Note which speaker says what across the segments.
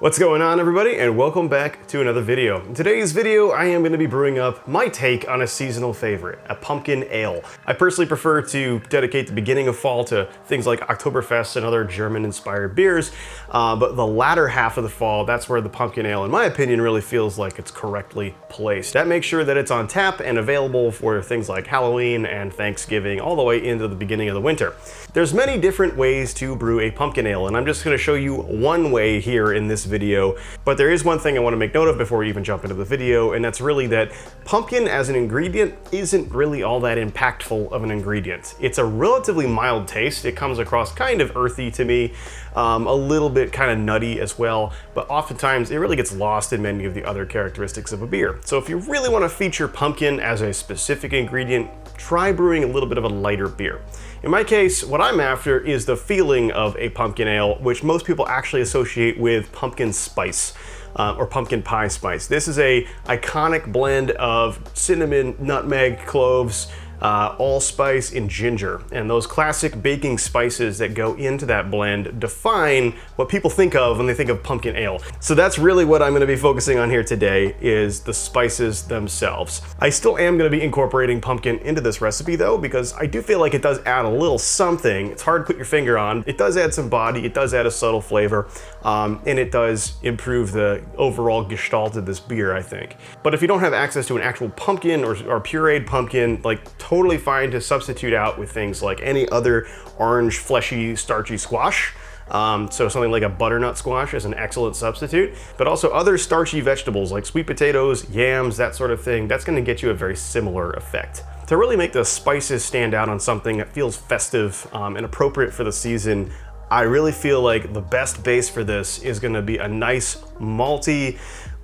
Speaker 1: What's going on, everybody, and welcome back to another video. In today's video, I am going to be brewing up my take on a seasonal favorite, a pumpkin ale. I personally prefer to dedicate the beginning of fall to things like Oktoberfest and other German-inspired beers, but the latter half of the fall, that's where the pumpkin ale, in my opinion, really feels like it's correctly placed. That makes sure that it's on tap and available for things like Halloween and Thanksgiving, all the way into the beginning of the winter. There's many different ways to brew a pumpkin ale, and I'm just going to show you one way here in this video, but there is one thing I want to make note of before we even jump into the video, and that's really that pumpkin as an ingredient isn't really all that impactful of an ingredient. It's a relatively mild taste. It comes across kind of earthy to me, a little bit kind of nutty as well, but oftentimes it really gets lost in many of the other characteristics of a beer. So if you really want to feature pumpkin as a specific ingredient, try brewing a little bit of a lighter beer. In my case, what I'm after is the feeling of a pumpkin ale, which most people actually associate with pumpkin spice or pumpkin pie spice. This is a iconic blend of cinnamon, nutmeg, cloves, allspice, and ginger. And those classic baking spices that go into that blend define what people think of when they think of pumpkin ale. So that's really what I'm going to be focusing on here today, is the spices themselves. I still am going to be incorporating pumpkin into this recipe though, because I do feel like it does add a little something. It's hard to put your finger on. It does add some body, it does add a subtle flavor, and it does improve the overall gestalt of this beer, I think. But if you don't have access to an actual pumpkin or pureed pumpkin, like totally fine to substitute out with things like any other orange, fleshy, starchy squash. So something like a butternut squash is an excellent substitute, but also other starchy vegetables like sweet potatoes, yams, that sort of thing. That's going to get you a very similar effect. To really make the spices stand out on something that feels festive and appropriate for the season, I really feel like the best base for this is going to be a nice, malty,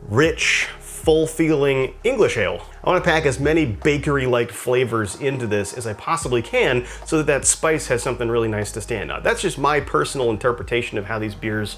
Speaker 1: rich, full-feeling English ale. I want to pack as many bakery-like flavors into this as I possibly can so that that spice has something really nice to stand out. That's just my personal interpretation of how these beers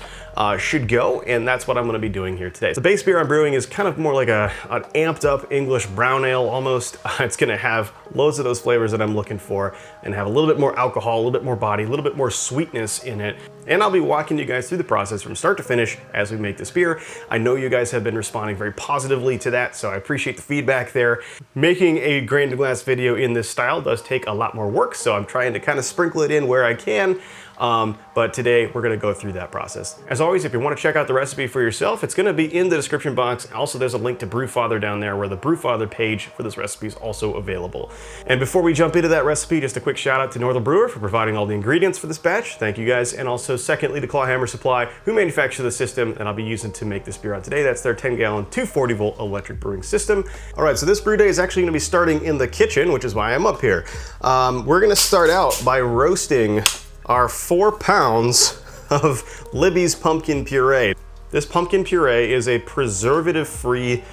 Speaker 1: should go, and that's what I'm going to be doing here today. The base beer I'm brewing is kind of more like an amped-up English brown ale almost. It's going to have loads of those flavors that I'm looking for and have a little bit more alcohol, a little bit more body, a little bit more sweetness in it. And I'll be walking you guys through the process from start to finish as we make this beer. I know you guys have been responding very positively to that, so I appreciate the feedback there. Making a grain to glass video in this style does take a lot more work, so I'm trying to kind of sprinkle it in where I can. But today we're going to go through that process. As always, if you want to check out the recipe for yourself, it's going to be in the description box. Also, there's a link to Brewfather down there where the Brewfather page for this recipe is also available. And before we jump into that recipe, just a quick shout out to Northern Brewer for providing all the ingredients for this batch. Thank you guys. And also secondly to Clawhammer Supply, who manufacture the system that I'll be using to make this beer on today. That's their 10-gallon 240-volt electric brewing system. All right, so this brew day is actually going to be starting in the kitchen, which is why I'm up here. We're going to start out by roasting our 4 pounds of Libby's pumpkin puree. This pumpkin puree is a preservative-free,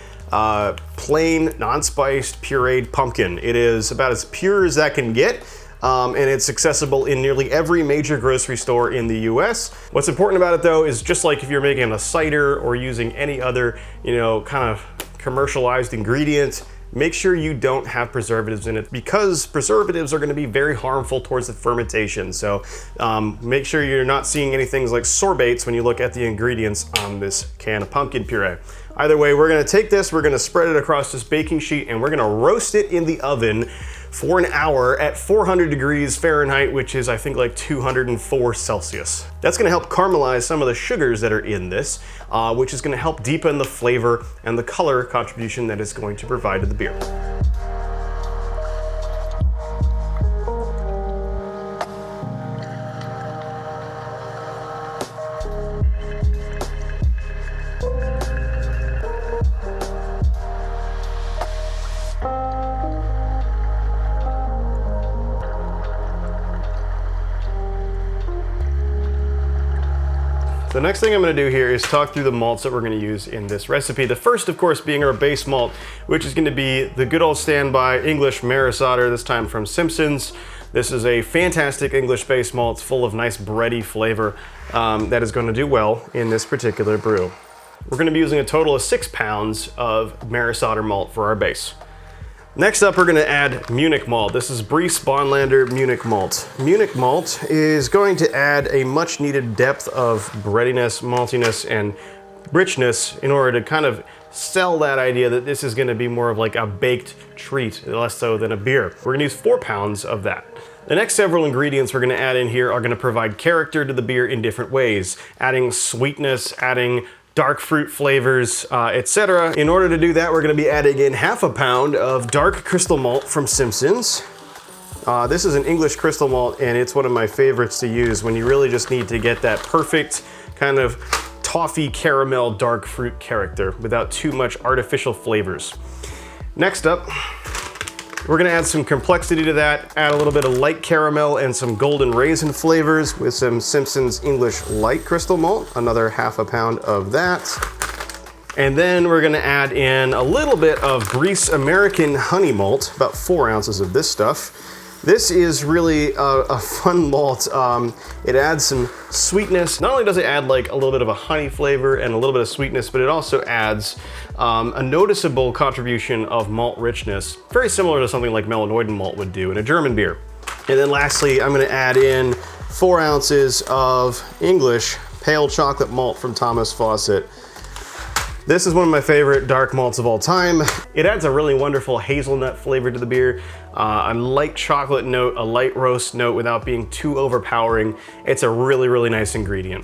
Speaker 1: plain, non-spiced, pureed pumpkin. It is about as pure as that can get, and it's accessible in nearly every major grocery store in the US. What's important about it though is just like if you're making a cider or using any other, kind of commercialized ingredient, make sure you don't have preservatives in it, because preservatives are going to be very harmful towards the fermentation. So make sure you're not seeing any things like sorbates when you look at the ingredients on this can of pumpkin puree. Either way, we're going to take this, we're going to spread it across this baking sheet, and we're going to roast it in the oven for an hour at 400 degrees Fahrenheit, which is I think like 204 Celsius. That's going to help caramelize some of the sugars that are in this, which is going to help deepen the flavor and the color contribution that it's going to provide to the beer. The next thing I'm going to do here is talk through the malts that we're going to use in this recipe. The first, of course, being our base malt, which is going to be the good old standby English Maris Otter, this time from Simpson's. This is a fantastic English base malt. It's full of nice bready flavor that is going to do well in this particular brew. We're going to be using a total of 6 pounds of Maris Otter malt for our base. Next up, we're going to add Munich malt. This is Brie Spanlander Munich malt. Munich malt is going to add a much needed depth of breadiness, maltiness, and richness in order to kind of sell that idea that this is gonna be more of like a baked treat, less so than a beer. We're gonna use 4 pounds of that. The next several ingredients we're gonna add in here are gonna provide character to the beer in different ways, adding sweetness, adding dark fruit flavors, etc. In order to do that, we're gonna be adding in 1/2 pound of dark crystal malt from Simpson's. This is an English crystal malt, and it's one of my favorites to use when you really just need to get that perfect kind of toffee caramel dark fruit character without too much artificial flavors. Next up, we're gonna add some complexity to that, add a little bit of light caramel and some golden raisin flavors with some Simpson's English light crystal malt, another 1/2 pound of that. And then we're gonna add in a little bit of Greece American honey malt, about 4 ounces of this stuff. This is really a fun malt. It adds some sweetness. Not only does it add like a little bit of a honey flavor and a little bit of sweetness, but it also adds a noticeable contribution of malt richness, very similar to something like Melanoidin malt would do in a German beer. And then lastly, I'm gonna add in 4 ounces of English pale chocolate malt from Thomas Fawcett. This is one of my favorite dark malts of all time. It adds a really wonderful hazelnut flavor to the beer, a light chocolate note, a light roast note without being too overpowering. It's a really, really nice ingredient.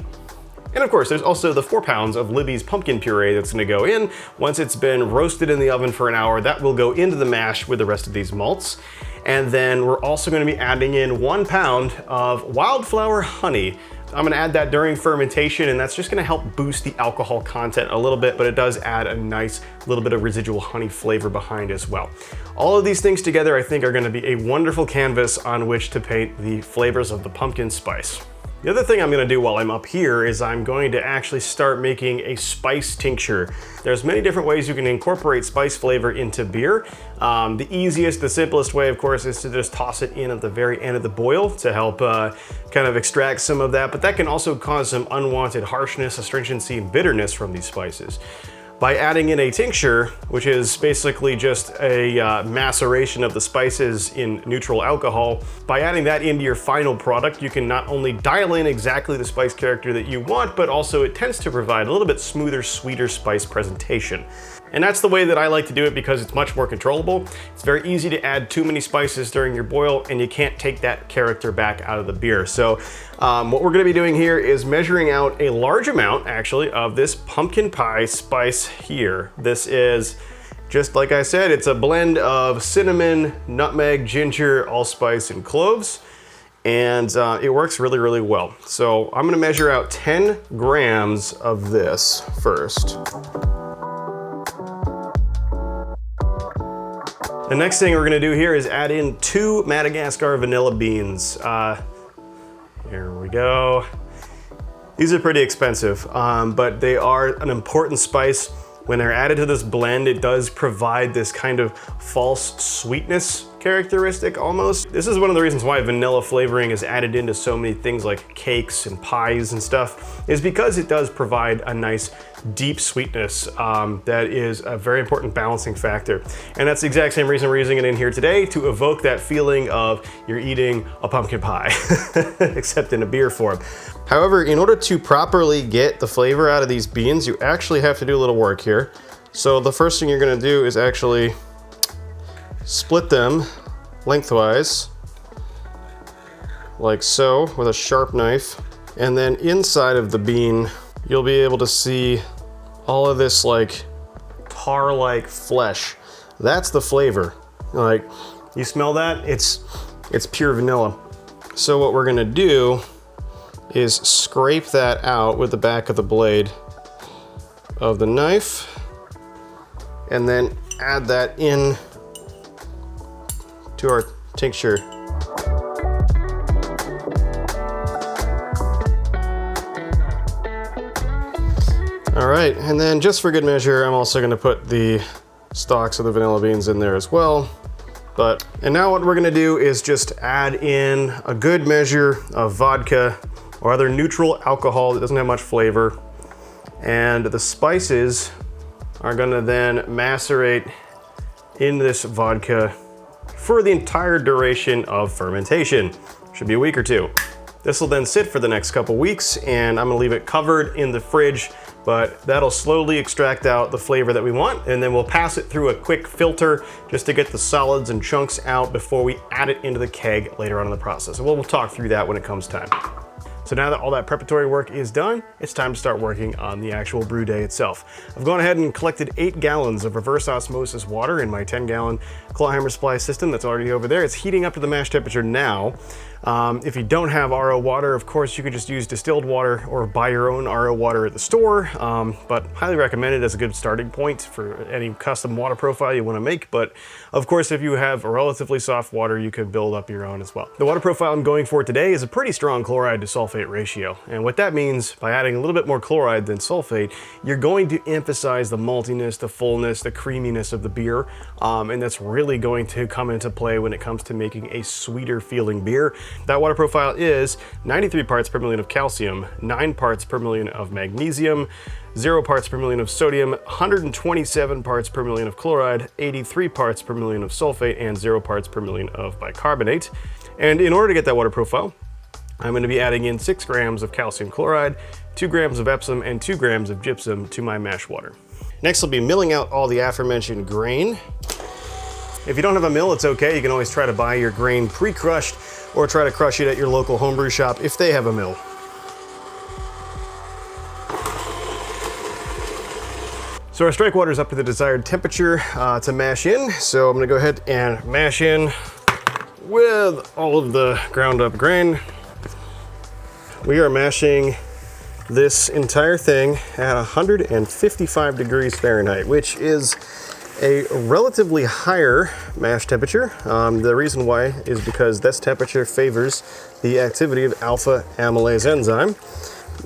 Speaker 1: And of course, there's also the 4 pounds of Libby's pumpkin puree that's gonna go in. Once it's been roasted in the oven for an hour, that will go into the mash with the rest of these malts. And then we're also gonna be adding in 1 pound of wildflower honey. I'm gonna add that during fermentation, and that's just gonna help boost the alcohol content a little bit, but it does add a nice little bit of residual honey flavor behind as well. All of these things together, I think, are gonna be a wonderful canvas on which to paint the flavors of the pumpkin spice. The other thing I'm gonna do while I'm up here is I'm going to actually start making a spice tincture. There's many different ways you can incorporate spice flavor into beer. The easiest, the simplest way, of course, is to just toss it in at the very end of the boil to help kind of extract some of that, but that can also cause some unwanted harshness, astringency, and bitterness from these spices. By adding in a tincture, which is basically just a maceration of the spices in neutral alcohol, by adding that into your final product, you can not only dial in exactly the spice character that you want, but also it tends to provide a little bit smoother, sweeter spice presentation. And that's the way that I like to do it because it's much more controllable. It's very easy to add too many spices during your boil, and you can't take that character back out of the beer. So what we're gonna be doing here is measuring out a large amount, actually, of this pumpkin pie spice here. This is, just like I said, it's a blend of cinnamon, nutmeg, ginger, allspice, and cloves. And it works really, really well. So I'm gonna measure out 10 grams of this first. The next thing we're gonna do here is add in 2 Madagascar vanilla beans. Here we go. These are pretty expensive, but they are an important spice. When they're added to this blend, it does provide this kind of false sweetness characteristic almost. This is one of the reasons why vanilla flavoring is added into so many things like cakes and pies and stuff, is because it does provide a nice deep sweetness that is a very important balancing factor. And that's the exact same reason we're using it in here today, to evoke that feeling of you're eating a pumpkin pie, except in a beer form. However, in order to properly get the flavor out of these beans, you actually have to do a little work here. So the first thing you're gonna do is actually split them lengthwise, like so, with a sharp knife. And then inside of the bean, you'll be able to see all of this like tar-like flesh. That's the flavor. Like, you smell that? It's pure vanilla. So what we're gonna do is scrape that out with the back of the blade of the knife, and then add that in to our tincture. All right, and then just for good measure, I'm also gonna put the stalks of the vanilla beans in there as well. And now what we're gonna do is just add in a good measure of vodka or other neutral alcohol that doesn't have much flavor. And the spices are gonna then macerate in this vodka for the entire duration of fermentation. Should be a week or two. This will then sit for the next couple weeks, and I'm gonna leave it covered in the fridge but that'll slowly extract out the flavor that we want, and then we'll pass it through a quick filter just to get the solids and chunks out before we add it into the keg later on in the process. And we'll talk through that when it comes time. So now that all that preparatory work is done, it's time to start working on the actual brew day itself. I've gone ahead and collected 8 gallons of reverse osmosis water in my 10-gallon Clawhammer supply system that's already over there. It's heating up to the mash temperature now. If you don't have RO water, of course, you could just use distilled water or buy your own RO water at the store, but highly recommended as a good starting point for any custom water profile you want to make. But of course, if you have a relatively soft water, you can build up your own as well. The water profile I'm going for today is a pretty strong chloride to sulfate ratio. And what that means, by adding a little bit more chloride than sulfate, you're going to emphasize the maltiness, the fullness, the creaminess of the beer. And that's really going to come into play when it comes to making a sweeter feeling beer. That water profile is 93 parts per million of calcium, 9 parts per million of magnesium, 0 parts per million of sodium, 127 parts per million of chloride, 83 parts per million of sulfate, and 0 parts per million of bicarbonate. And in order to get that water profile, I'm going to be adding in 6 grams of calcium chloride, 2 grams of Epsom, and 2 grams of gypsum to my mash water. Next, I'll be milling out all the aforementioned grain. If you don't have a mill, it's okay. You can always try to buy your grain pre-crushed or try to crush it at your local homebrew shop if they have a mill. So our strike water is up to the desired temperature to mash in. So I'm gonna go ahead and mash in with all of the ground up grain. We are mashing this entire thing at 155 degrees Fahrenheit, which is a relatively higher mash temperature. The reason why is because this temperature favors the activity of alpha amylase enzyme.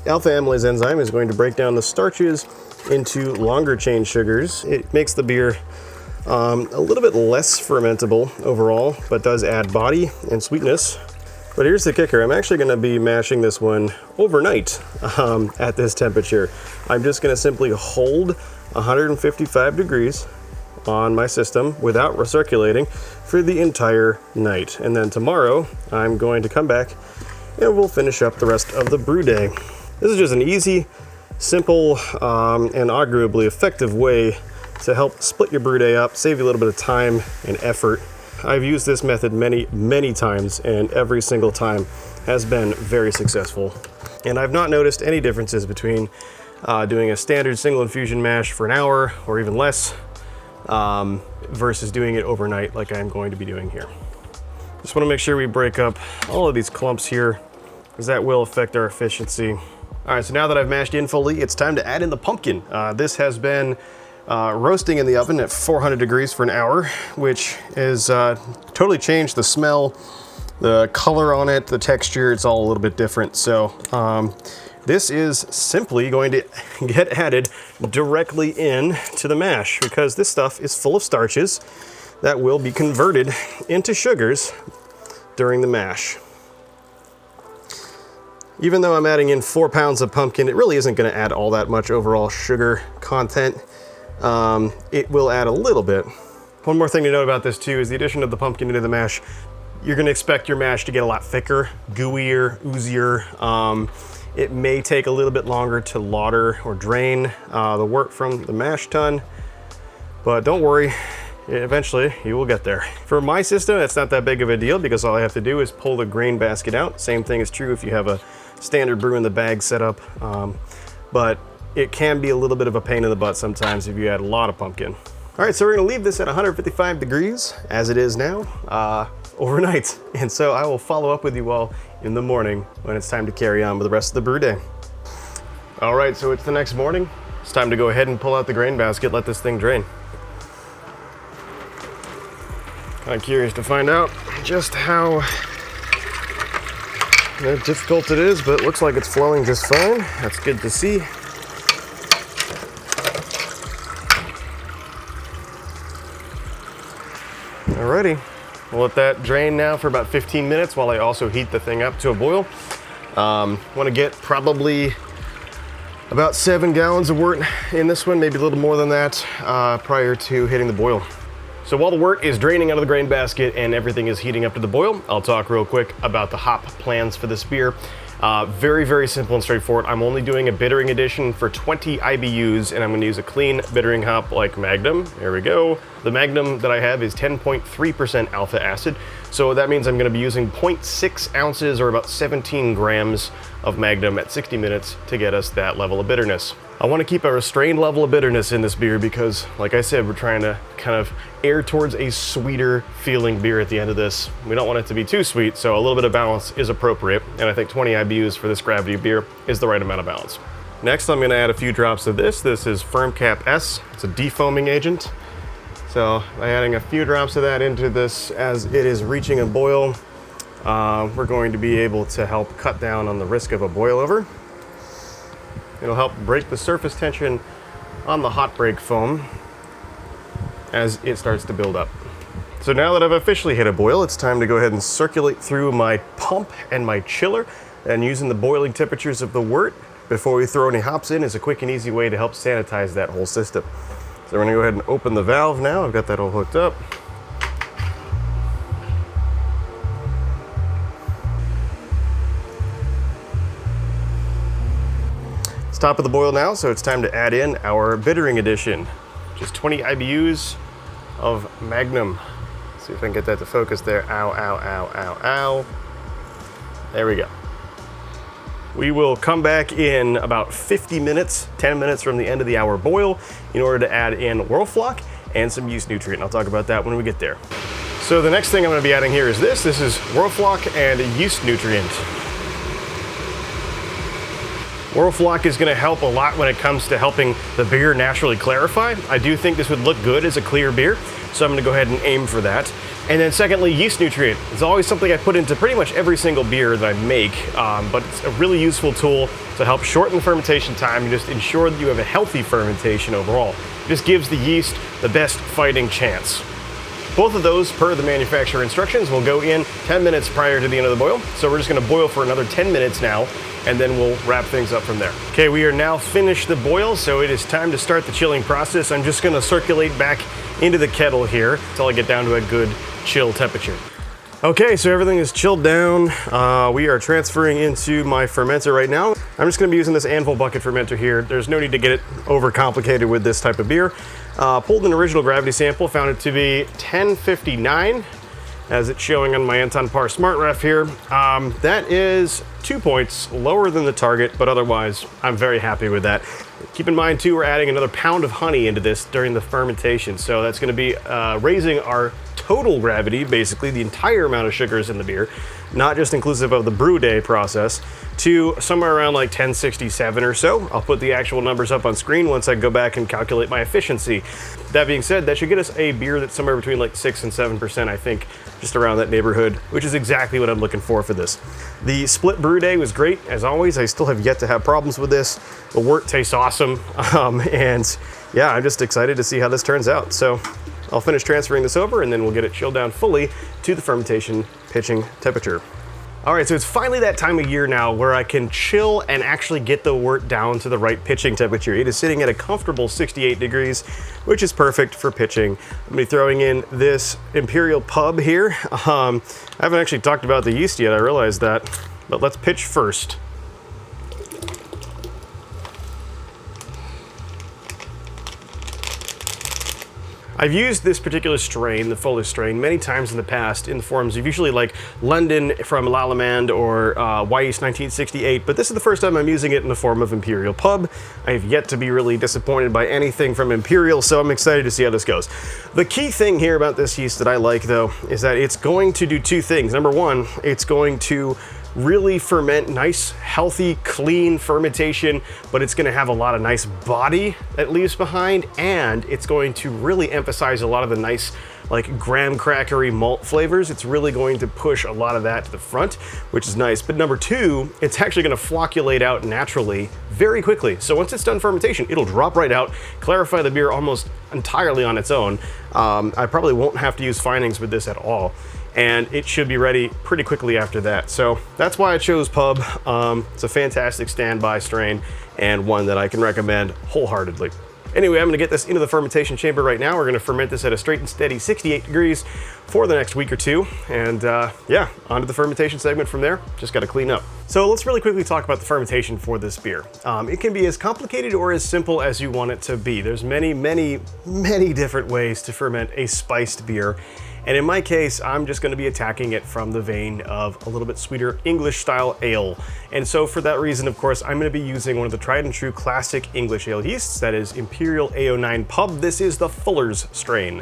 Speaker 1: Alpha amylase enzyme is going to break down the starches into longer chain sugars. It makes the beer a little bit less fermentable overall, but does add body and sweetness. But here's the kicker. I'm actually going to be mashing this one overnight at this temperature. I'm just going to simply hold 155 degrees on my system without recirculating for the entire night. And then tomorrow I'm going to come back and we'll finish up the rest of the brew day. This is just an easy, simple, and arguably effective way to help split your brew day up, save you a little bit of time and effort. I've used this method many times, and every single time has been very successful. And I've not noticed any differences between doing a standard single infusion mash for an hour or even less versus doing it overnight like I'm going to be doing here. Just want to make sure we break up all of these clumps here, because that will affect our efficiency. All right, so now that I've mashed in fully, it's time to add in the pumpkin. This has been roasting in the oven at 400 degrees for an hour, which has totally changed the smell, the color on it, the texture. It's all a little bit different. So this is simply going to get added directly in to the mash, because this stuff is full of starches that will be converted into sugars during the mash. Even though I'm adding in 4 pounds of pumpkin, it really isn't going to add all that much overall sugar content. It will add a little bit. One more thing to note about this too is the addition of the pumpkin into the mash. You're going to expect your mash to get a lot thicker, gooier, oozier. It may take a little bit longer to lauter or drain the wort from the mash tun, but don't worry, eventually you will get there. For my system, it's not that big of a deal because all I have to do is pull the grain basket out. Same thing is true if you have a standard brew in the bag setup, but it can be a little bit of a pain in the butt sometimes if you add a lot of pumpkin. All right, so we're gonna leave this at 155 degrees as it is now overnight. And so I will follow up with you all in the morning when it's time to carry on with the rest of the brew day. All right, so it's the next morning. It's time to go ahead and pull out the grain basket, let this thing drain. Kind of curious to find out just how difficult it is, but it looks like it's flowing just fine. That's good to see. Alrighty, we'll let that drain now for about 15 minutes while I also heat the thing up to a boil. Want to get probably about 7 gallons of wort in this one, maybe a little more than that, prior to hitting the boil. So while the wort is draining out of the grain basket and everything is heating up to the boil, I'll talk real quick about the hop plans for this beer. Very, very simple and straightforward. I'm only doing a bittering addition for 20 IBUs, and I'm going to use a clean bittering hop like Magnum. There we go. The Magnum that I have is 10.3% alpha acid, so that means I'm going to be using 0.6 ounces or about 17 grams of Magnum at 60 minutes to get us that level of bitterness. I want to keep a restrained level of bitterness in this beer because, like I said, we're trying to kind of air towards a sweeter feeling beer at the end of this. We don't want it to be too sweet, so a little bit of balance is appropriate, and I think 20 IBUs for this gravity beer is the right amount of balance. Next, I'm going to add a few drops of this. This is Firm Cap S. It's a defoaming agent. So by adding a few drops of that into this as it is reaching a boil, we're going to be able to help cut down on the risk of a boil over. It'll help break the surface tension on the hot break foam as it starts to build up. So now that I've officially hit a boil, it's time to go ahead and circulate through my pump and my chiller, and using the boiling temperatures of the wort before we throw any hops in is a quick and easy way to help sanitize that whole system. So we're gonna go ahead and open the valve now. I've got that all hooked up. It's top of the boil now, so it's time to add in our bittering addition. Just 20 IBUs of Magnum. See if I can get that to focus there. Ow, ow, ow, ow, ow. There we go. We will come back in about 50 minutes, 10 minutes from the end of the hour boil in order to add in Whirlfloc and some yeast nutrient. I'll talk about that when we get there. So the next thing I'm gonna be adding here is this. This is Whirlfloc and yeast nutrient. Whirlfloc is going to help a lot when it comes to helping the beer naturally clarify. I do think this would look good as a clear beer, so I'm going to go ahead and aim for that. And then secondly, yeast nutrient. It's always something I put into pretty much every single beer that I make, but it's a really useful tool to help shorten the fermentation time and just ensure that you have a healthy fermentation overall. It just gives the yeast the best fighting chance. Both of those, per the manufacturer instructions, will go in 10 minutes prior to the end of the boil. So we're just going to boil for another 10 minutes now, and then we'll wrap things up from there. Okay, we are now finished the boil, so it is time to start the chilling process. I'm just going to circulate back into the kettle here until I get down to a good chill temperature. Okay, so everything is chilled down. We are transferring into my fermenter right now. I'm just gonna be using this Anvil bucket fermenter here. There's no need to get it overcomplicated with this type of beer. Pulled an original gravity sample, found it to be 1059, as it's showing on my Anton Par Smart Ref here. That is 2 points lower than the target, but otherwise, I'm very happy with that. Keep in mind too, we're adding another pound of honey into this during the fermentation. So that's gonna be raising our total gravity, basically the entire amount of sugars in the beer, not just inclusive of the brew day process, to somewhere around like 1067 or so. I'll put the actual numbers up on screen once I go back and calculate my efficiency. That being said, that should get us a beer that's somewhere between like 6 and 7%, I think, just around that neighborhood, which is exactly what I'm looking for this. The split brew day was great, as always. I still have yet to have problems with this. The wort tastes awesome, and yeah, I'm just excited to see how this turns out. So I'll finish transferring this over and then we'll get it chilled down fully to the fermentation pitching temperature. All right, so it's finally that time of year now where I can chill and actually get the wort down to the right pitching temperature. It is sitting at a comfortable 68 degrees, which is perfect for pitching. I'm gonna be throwing in this Imperial Pub here. I haven't actually talked about the yeast yet, I realized that, but let's pitch first. I've used this particular strain, the Fuller strain, many times in the past in the forms of usually like London from L'Allemand or Yeast 1968, but this is the first time I'm using it in the form of Imperial Pub. I have yet to be really disappointed by anything from Imperial, so I'm excited to see how this goes. The key thing here about this yeast that I like though, is that it's going to do two things. Number one, it's going to really ferment nice, healthy, clean fermentation, but it's gonna have a lot of nice body that leaves behind, and it's going to really emphasize a lot of the nice, like graham crackery malt flavors. It's really going to push a lot of that to the front, which is nice. But number two, it's actually gonna flocculate out naturally very quickly. So once it's done fermentation, it'll drop right out, clarify the beer almost entirely on its own. I probably won't have to use finings with this at all, and it should be ready pretty quickly after that. So that's why I chose Pub. It's a fantastic standby strain and one that I can recommend wholeheartedly. Anyway, I'm gonna get this into the fermentation chamber right now. We're gonna ferment this at a straight and steady 68 degrees for the next week or two. And yeah, on to the fermentation segment from there. Just gotta clean up. So let's really quickly talk about the fermentation for this beer. It can be as complicated or as simple as you want it to be. There's many different ways to ferment a spiced beer. And in my case, I'm just gonna be attacking it from the vein of a little bit sweeter English style ale. And so for that reason, of course, I'm gonna be using one of the tried and true classic English ale yeasts, that is Imperial A09 Pub. This is the Fuller's strain.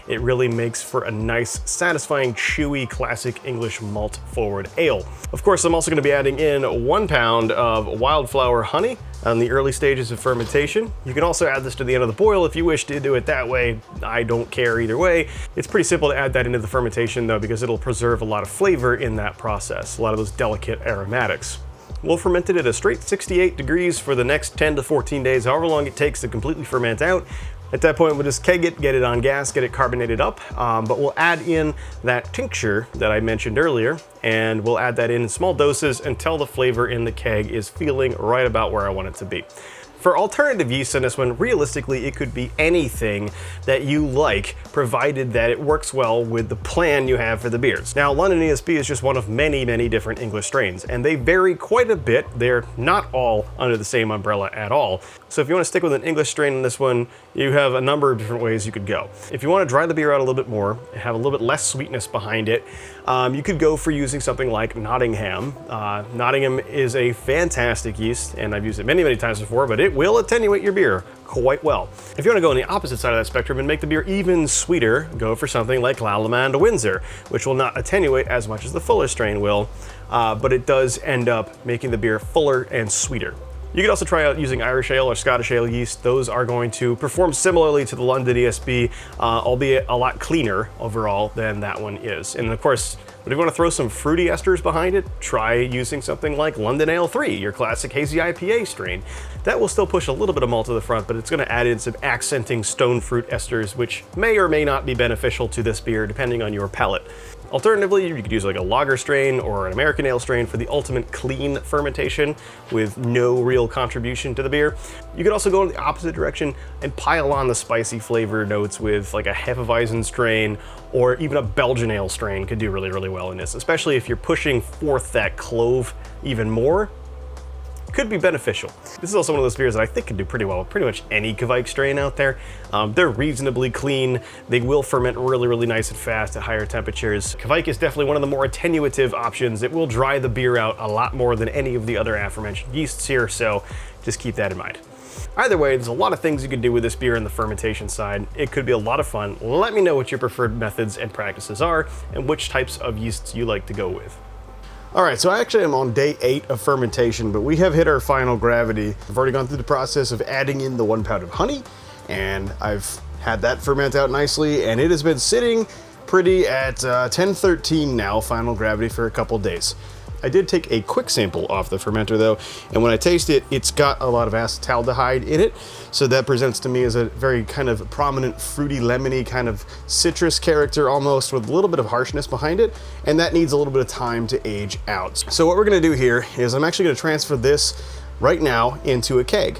Speaker 1: It really makes for a nice, satisfying, chewy, classic English malt forward ale. Of course, I'm also gonna be adding in 1 pound of wildflower honey on the early stages of fermentation. You can also add this to the end of the boil if you wish to do it that way. I don't care either way. It's pretty simple to add that into the fermentation though, because it'll preserve a lot of flavor in that process, a lot of those delicate aromatics. We'll ferment it at a straight 68 degrees for the next 10 to 14 days, however long it takes to completely ferment out. At that point, we'll just keg it, get it on gas, get it carbonated up, but we'll add in that tincture that I mentioned earlier, and we'll add that in small doses until the flavor in the keg is feeling right about where I want it to be. For alternative yeast in this one, realistically, it could be anything that you like, provided that it works well with the plan you have for the beers. Now, London ESB is just one of many different English strains, and they vary quite a bit. They're not all under the same umbrella at all. So if you want to stick with an English strain in this one, you have a number of different ways you could go. If you want to dry the beer out a little bit more, and have a little bit less sweetness behind it, you could go for using something like Nottingham. Nottingham is a fantastic yeast, and I've used it many times before, but it will attenuate your beer quite well. If you want to go on the opposite side of that spectrum and make the beer even sweeter, go for something like Lallemand Windsor, which will not attenuate as much as the Fuller strain will, but it does end up making the beer fuller and sweeter. You could also try out using Irish ale or Scottish ale yeast. Those are going to perform similarly to the London ESB, albeit a lot cleaner overall than that one is. And of course, but if you want to throw some fruity esters behind it, try using something like London Ale 3, your classic hazy IPA strain. That will still push a little bit of malt to the front, but it's going to add in some accenting stone fruit esters, which may or may not be beneficial to this beer, depending on your palate. Alternatively, you could use like a lager strain or an American ale strain for the ultimate clean fermentation with no real contribution to the beer. You could also go in the opposite direction and pile on the spicy flavor notes with like a Hefeweizen strain, or even a Belgian ale strain could do really well in this, especially if you're pushing forth that clove even more. Could be beneficial. This is also one of those beers that I think can do pretty well with pretty much any Kvike strain out there. They're reasonably clean. They will ferment really nice and fast at higher temperatures. Kvike is definitely one of the more attenuative options. It will dry the beer out a lot more than any of the other aforementioned yeasts here, so just keep that in mind. Either way, there's a lot of things you can do with this beer on the fermentation side. It could be a lot of fun. Let me know what your preferred methods and practices are and which types of yeasts you like to go with. All right, so I actually am on day 8 of fermentation, but we have hit our final gravity. I've already gone through the process of adding in the 1 pound of honey, and I've had that ferment out nicely, and it has been sitting pretty at 1013 now, final gravity, for a couple days. I did take a quick sample off the fermenter though, and when I taste it, it's got a lot of acetaldehyde in it, so that presents to me as a very kind of prominent fruity, lemony kind of citrus character almost, with a little bit of harshness behind it, and that needs a little bit of time to age out. So what we're gonna do here is I'm actually gonna transfer this right now into a keg,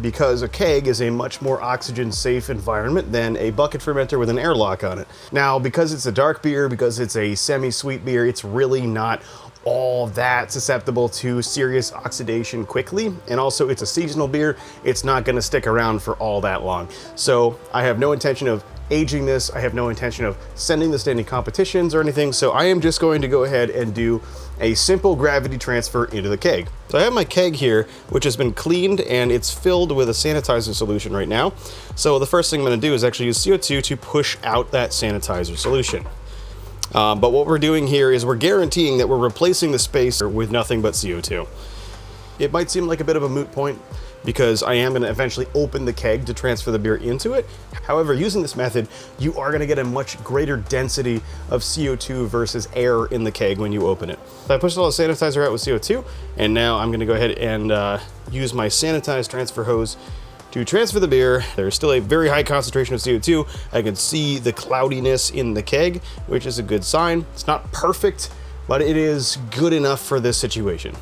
Speaker 1: because a keg is a much more oxygen safe environment than a bucket fermenter with an airlock on it. Now, because it's a dark beer, because it's a semi-sweet beer, it's really not all that susceptible to serious oxidation quickly, and also it's a seasonal beer. It's not going to stick around for all that long. So I have no intention of aging this. I have no intention of sending this to any competitions or anything, so I am just going to go ahead and do a simple gravity transfer into the keg. So I have my keg here, which has been cleaned, and it's filled with a sanitizer solution right now. So the first thing I'm going to do is actually use CO2 to push out that sanitizer solution. But what we're doing here is we're guaranteeing that we're replacing the space with nothing but CO2. It might seem like a bit of a moot point because I am going to eventually open the keg to transfer the beer into it. However, using this method, you are going to get a much greater density of CO2 versus air in the keg when you open it. So I pushed all the sanitizer out with CO2, and now I'm going to go ahead and use my sanitized transfer hose to transfer the beer. There's still a very high concentration of CO2. I can see the cloudiness in the keg, which is a good sign. It's not perfect, but it is good enough for this situation.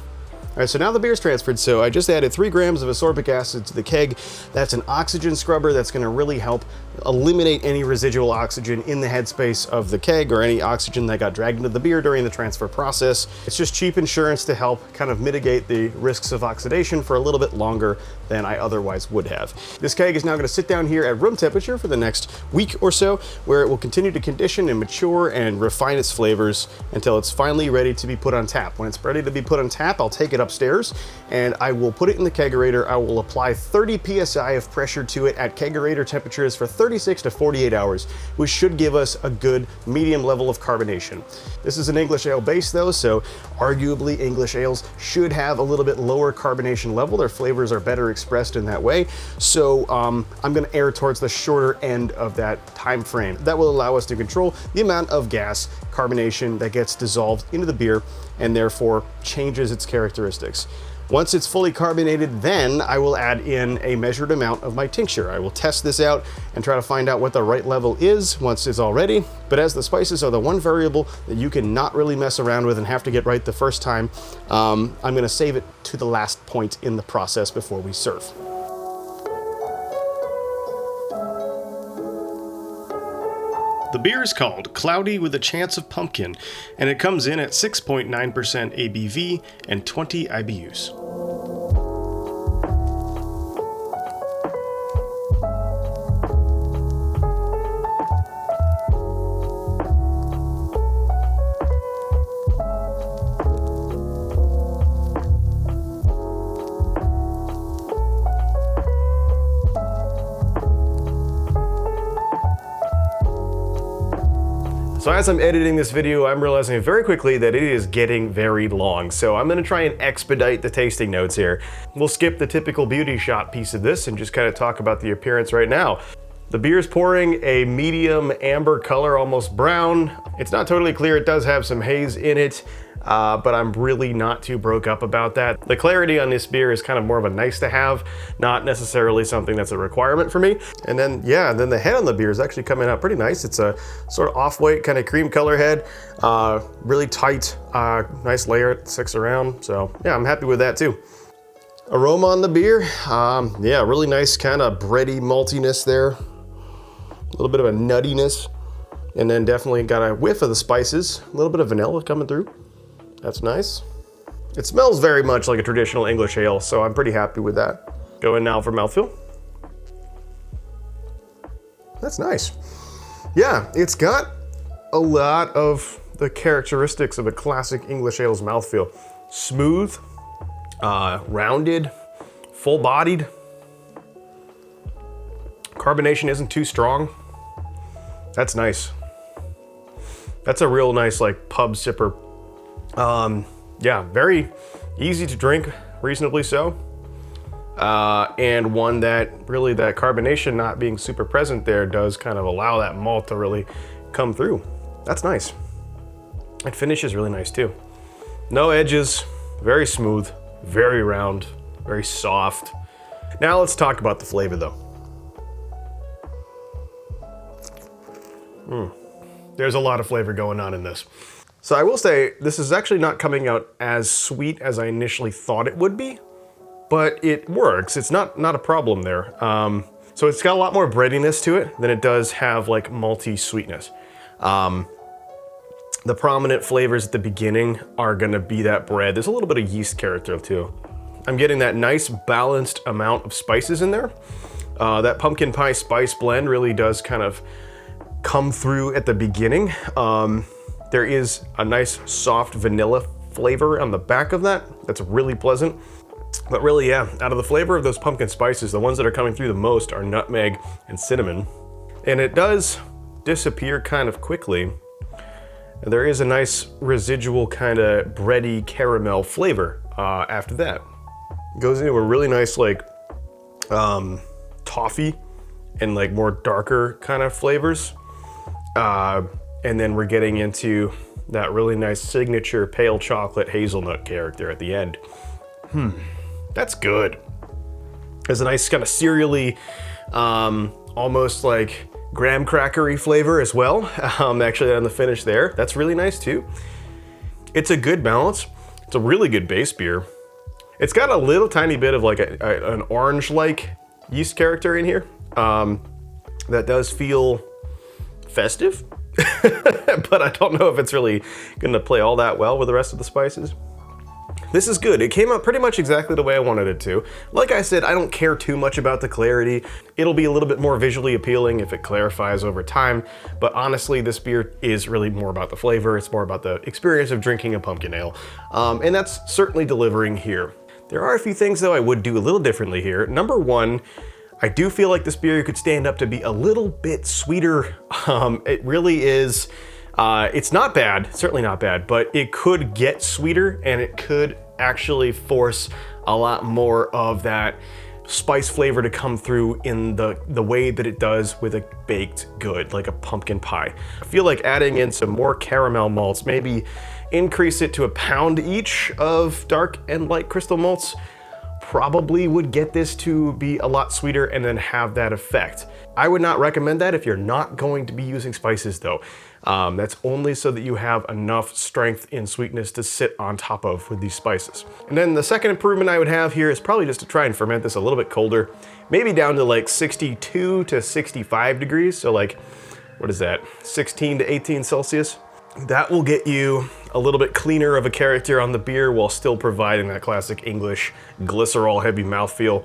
Speaker 1: All right, so now the beer's transferred, so I just added 3 grams of ascorbic acid to the keg. That's an oxygen scrubber that's gonna really help eliminate any residual oxygen in the headspace of the keg or any oxygen that got dragged into the beer during the transfer process. It's just cheap insurance to help kind of mitigate the risks of oxidation for a little bit longer than I otherwise would have. This keg is now gonna sit down here at room temperature for the next week or so, where it will continue to condition and mature and refine its flavors until it's finally ready to be put on tap. When it's ready to be put on tap, I'll take it upstairs and I will put it in the kegerator. I will apply 30 PSI of pressure to it at kegerator temperatures for 36 to 48 hours, which should give us a good medium level of carbonation. This is an English ale base though, so arguably English ales should have a little bit lower carbonation level. Their flavors are better expressed in that way. So I'm gonna err towards the shorter end of that time frame. That will allow us to control the amount of gas carbonation that gets dissolved into the beer and therefore changes its characteristics. Once it's fully carbonated, then I will add in a measured amount of my tincture. I will test this out and try to find out what the right level is once it's all ready. But as the spices are the one variable that you can not really mess around with and have to get right the first time, I'm gonna save it to the last point in the process before we serve. The beer is called Cloudy with a Chance of Pumpkin, and it comes in at 6.9% ABV and 20 IBUs. So as I'm editing this video, I'm realizing very quickly that it is getting very long. So I'm gonna try and expedite the tasting notes here. We'll skip the typical beauty shot piece of this and just kind of talk about the appearance right now. The beer's pouring a medium amber color, almost brown. It's not totally clear, it does have some haze in it, but I'm really not too broke up about that. The clarity on this beer is kind of more of a nice to have, not necessarily something that's a requirement for me. And then, yeah, then the head on the beer is actually coming out pretty nice. It's a sort of off-white kind of cream color head, really tight, nice layer it sticks around. So yeah, I'm happy with that too. Aroma on the beer, yeah, really nice kind of bready maltiness there. A little bit of a nuttiness, and then definitely got a whiff of the spices. A little bit of vanilla coming through. That's nice. It smells very much like a traditional English ale, so I'm pretty happy with that. Go in now for mouthfeel. That's nice. Yeah, it's got a lot of the characteristics of a classic English ale's mouthfeel. Smooth, rounded, full-bodied. Carbonation isn't too strong. That's nice. That's a real nice like pub sipper. Yeah, very easy to drink, reasonably so. And one that really, that carbonation not being super present there does kind of allow that malt to really come through. That's nice. It finishes really nice too. No edges, very smooth, very round, very soft. Now let's talk about the flavor though. There's a lot of flavor going on in this. So I will say, this is actually not coming out as sweet as I initially thought it would be, but it works. It's not a problem there. So it's got a lot more breadiness to it than it does have like malty sweetness. The prominent flavors at the beginning are gonna be that bread. There's a little bit of yeast character too. I'm getting that nice balanced amount of spices in there. That pumpkin pie spice blend really does kind of come through at the beginning. There is a nice soft vanilla flavor on the back of that. That's really pleasant. But really, yeah, out of the flavor of those pumpkin spices, the ones that are coming through the most are nutmeg and cinnamon. And it does disappear kind of quickly. And there is a nice residual kind of bready caramel flavor after that. It goes into a really nice like toffee and like more darker kind of flavors. And then we're getting into that really nice signature pale chocolate hazelnut character at the end. That's good. There's a nice kind of cereally, almost like graham crackery flavor as well. Actually on the finish there. That's really nice too. It's a good balance. It's a really good base beer. It's got a little tiny bit of like an orange-like yeast character in here. That does feel festive, but I don't know if it's really gonna play all that well with the rest of the spices. This is good. It came out pretty much exactly the way I wanted it to. Like I said, I don't care too much about the clarity. It'll be a little bit more visually appealing if it clarifies over time, but honestly, this beer is really more about the flavor. It's more about the experience of drinking a pumpkin ale, and that's certainly delivering here. There are a few things, though, I would do a little differently here. Number one, I do feel like this beer could stand up to be a little bit sweeter. It really is. It's not bad, certainly not bad, but it could get sweeter and it could actually force a lot more of that spice flavor to come through in the way that it does with a baked good, like a pumpkin pie. I feel like adding in some more caramel malts, maybe increase it to 1 pound each of dark and light crystal malts, probably would get this to be a lot sweeter and then have that effect. I would not recommend that if you're not going to be using spices though. That's only so that you have enough strength and sweetness to sit on top of with these spices. And then the second improvement I would have here is probably just to try and ferment this a little bit colder, maybe down to like 62 to 65 degrees. So like, what is that? 16 to 18 Celsius. That will get you a little bit cleaner of a character on the beer while still providing that classic English glycerol heavy mouthfeel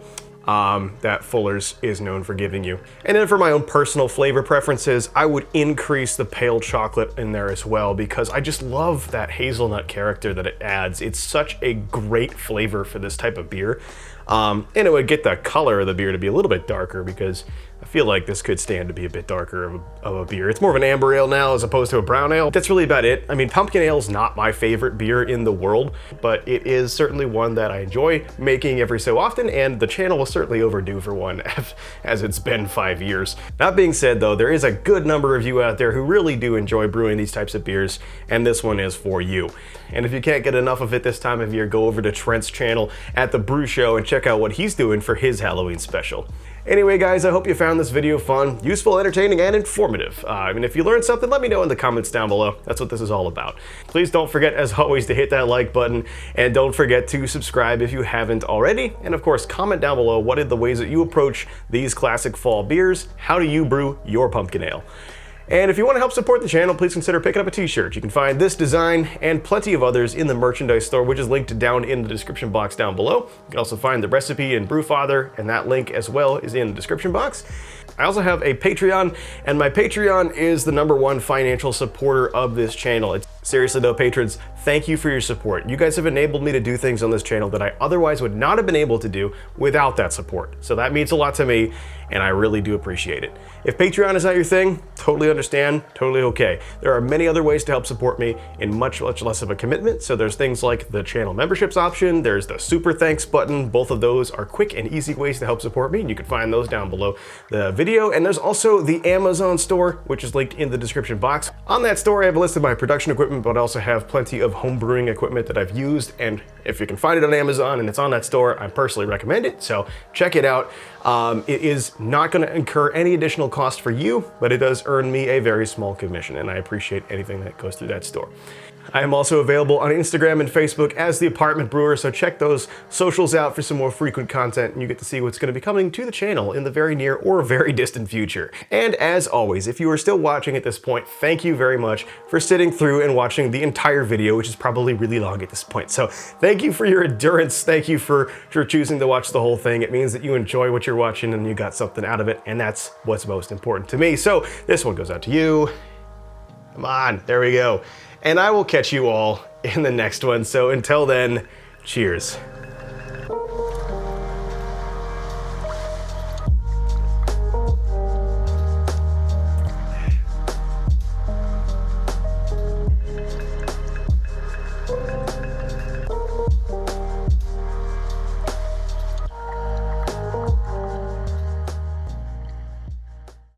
Speaker 1: that Fuller's is known for giving you. And then for my own personal flavor preferences, I would increase the pale chocolate in there as well, because I just love that hazelnut character that it adds. It's such a great flavor for this type of beer. And it would get the color of the beer to be a little bit darker, because I feel like this could stand to be a bit darker of a beer. It's more of an amber ale now as opposed to a brown ale. That's really about it. I mean, pumpkin ale is not my favorite beer in the world, but it is certainly one that I enjoy making every so often, and the channel was certainly overdue for one as it's been 5 years. That being said though, there is a good number of you out there who really do enjoy brewing these types of beers, and this one is for you. And if you can't get enough of it this time of year, go over to Trent's channel at The Brew Show and check out what he's doing for his Halloween special. Anyway guys, I hope you found this video fun, useful, entertaining, and informative. And if you learned something, let me know in the comments down below. That's what this is all about. Please don't forget, as always, to hit that like button, and don't forget to subscribe if you haven't already. And of course, comment down below what are the ways that you approach these classic fall beers. How do you brew your pumpkin ale? And if you want to help support the channel, please consider picking up a t-shirt. You can find this design and plenty of others in the merchandise store, which is linked down in the description box down below. You can also find the recipe in Brewfather, and that link as well is in the description box. I also have a Patreon, and my Patreon is the #1 financial supporter of this channel. Seriously though, patrons, thank you for your support. You guys have enabled me to do things on this channel that I otherwise would not have been able to do without that support. So that means a lot to me, and I really do appreciate it. If Patreon is not your thing, totally understand, totally okay. There are many other ways to help support me in much less of a commitment. So there's things like the channel memberships option, there's the super thanks button. Both of those are quick and easy ways to help support me, and you can find those down below the video. And there's also the Amazon store, which is linked in the description box. On that store, I have a list of my production equipment, but I also have plenty of home brewing equipment that I've used. And if you can find it on Amazon and it's on that store, I personally recommend it. So check it out. It is not going to incur any additional cost for you, but it does earn me a very small commission, and I appreciate anything that goes through that store. I am also available on Instagram and Facebook as TheApartmentBrewer, so check those socials out for some more frequent content, and you get to see what's going to be coming to the channel in the very near or very distant future. And as always, if you are still watching at this point, thank you very much for sitting through and watching the entire video, which is probably really long at this point. So thank you for your endurance. Thank you for choosing to watch the whole thing. It means that you enjoy what you're watching and you got something out of it, and that's what's most important to me. So this one goes out to you. Come on, there we go. And I will catch you all in the next one. So until then, cheers.